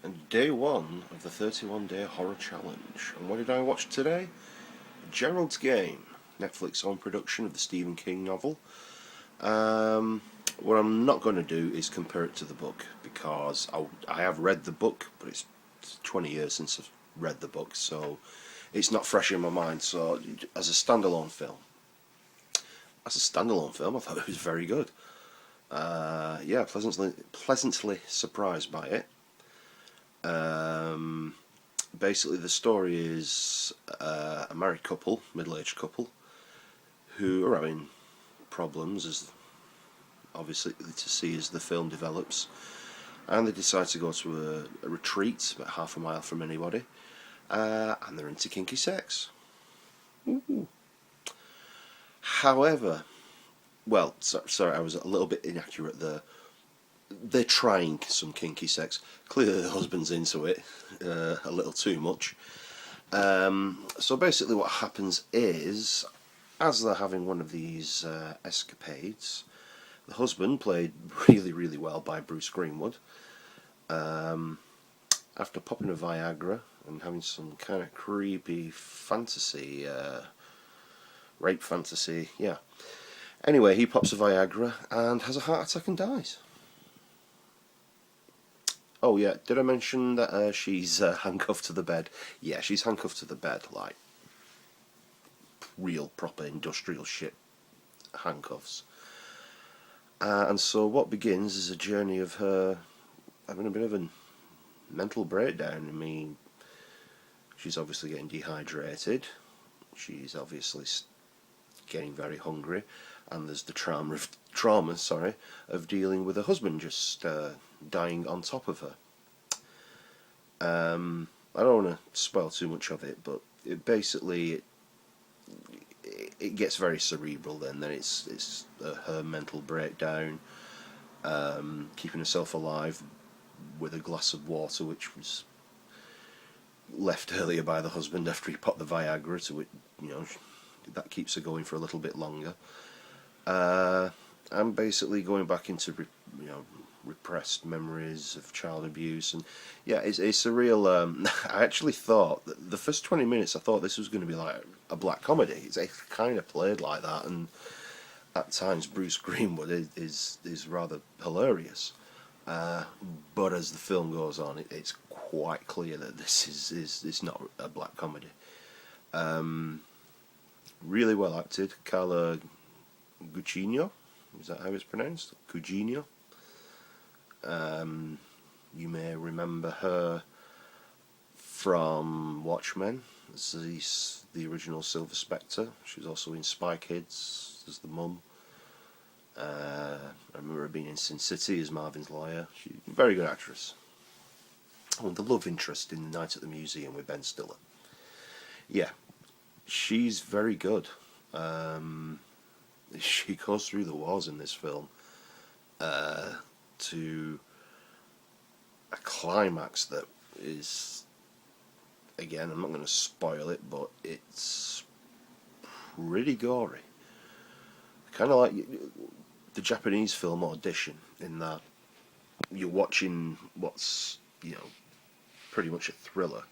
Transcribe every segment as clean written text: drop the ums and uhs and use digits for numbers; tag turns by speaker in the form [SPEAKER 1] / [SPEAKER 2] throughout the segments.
[SPEAKER 1] And day one of the 31-day horror challenge. And what did I watch today? Gerald's Game, Netflix own production of the Stephen King novel. What I'm not going to do is compare it to the book because I have read the book, but it's 20 years since I've read the book, so it's not fresh in my mind. So as a standalone film, I thought it was very good. Yeah, pleasantly surprised by it. Um, Basically, the story is a married couple, middle-aged couple, who are having problems, as obviously to see as the film develops, and they decide to go to a retreat about half a mile from anybody, and they're into kinky sex. Ooh. However, well, sorry, I was a little bit inaccurate there. They're trying some kinky sex. Clearly, the husband's into it a little too much. So basically, what happens is, as they're having one of these escapades, the husband, played really, really well by Bruce Greenwood, after popping a Viagra and having some kind of creepy fantasy, rape fantasy, yeah. Anyway, he pops a Viagra and has a heart attack and dies. Oh yeah, did I mention that she's handcuffed to the bed? Yeah, she's handcuffed to the bed, like real proper industrial shit handcuffs. And so what begins is a journey of her having a bit of a mental breakdown. I mean, she's obviously getting dehydrated. She's obviously getting very hungry, and there's the trauma of dealing with her husband just dying on top of her. I don't want to spoil too much of it, but it gets very cerebral. Then it's her mental breakdown, keeping herself alive with a glass of water, which was left earlier by the husband after he popped the Viagra. To it, you know, that keeps her going for a little bit longer. I'm basically going back into repressed memories of child abuse, and yeah, it's a real. I actually thought that the first 20 minutes, I thought this was going to be like a black comedy. It's kind of played like that, and at times Bruce Greenwood is rather hilarious. But as the film goes on, it's quite clear that this is not a black comedy. Really well acted. Carla Gugino, is that how it's pronounced? Gugino. You may remember her from Watchmen as the original Silver Spectre. She was also in Spy Kids as the mum. I remember her being in Sin City as Marvin's lawyer. She's a very good actress. Oh, the love interest in The Night at the Museum with Ben Stiller. Yeah, she's very good. She goes through the wars in this film to a climax that is, again, I'm not going to spoil it, but it's pretty gory. Kind of like the Japanese film Audition, in that you're watching what's, pretty much a thriller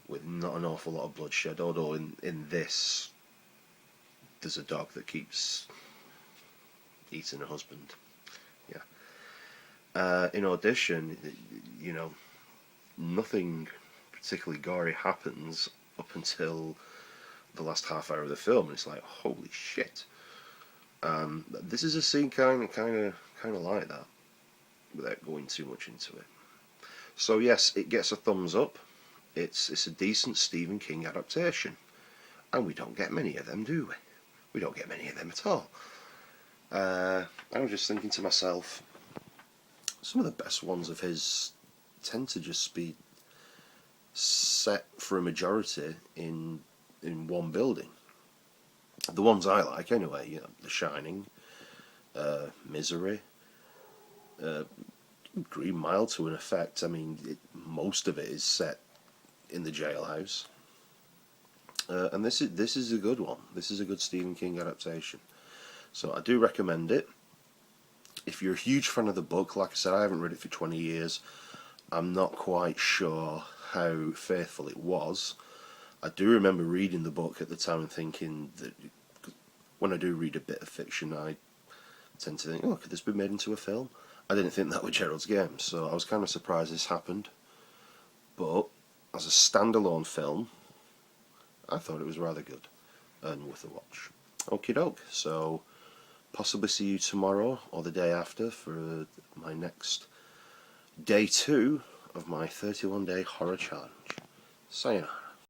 [SPEAKER 1] with not an awful lot of bloodshed, although in this there's a dog that keeps eating her husband. Yeah. In Audition, nothing particularly gory happens up until the last half hour of the film, and it's like, holy shit. This is a scene kind of like that, without going too much into it. So yes, it gets a thumbs up. It's a decent Stephen King adaptation, and we don't get many of them, do we? We don't get many of them at all. I was just thinking to myself, some of the best ones of his tend to just be set for a majority in one building. The ones I like, anyway, The Shining, Misery, Green Mile to an effect. I mean, most of it is set in the jailhouse, and this is a good one. This is a good Stephen King adaptation, so I do recommend it. If you're a huge fan of the book, like I said, I haven't read it for 20 years. I'm not quite sure how faithful it was. I do remember reading the book at the time and thinking that when I do read a bit of fiction, I tend to think, oh, could this be made into a film? I didn't think that with Gerald's Game, so I was kind of surprised this happened. But as a standalone film, I thought it was rather good and worth a watch. Okie doke, so possibly see you tomorrow or the day after for my next day 2 of my 31-day horror challenge. Sayonara.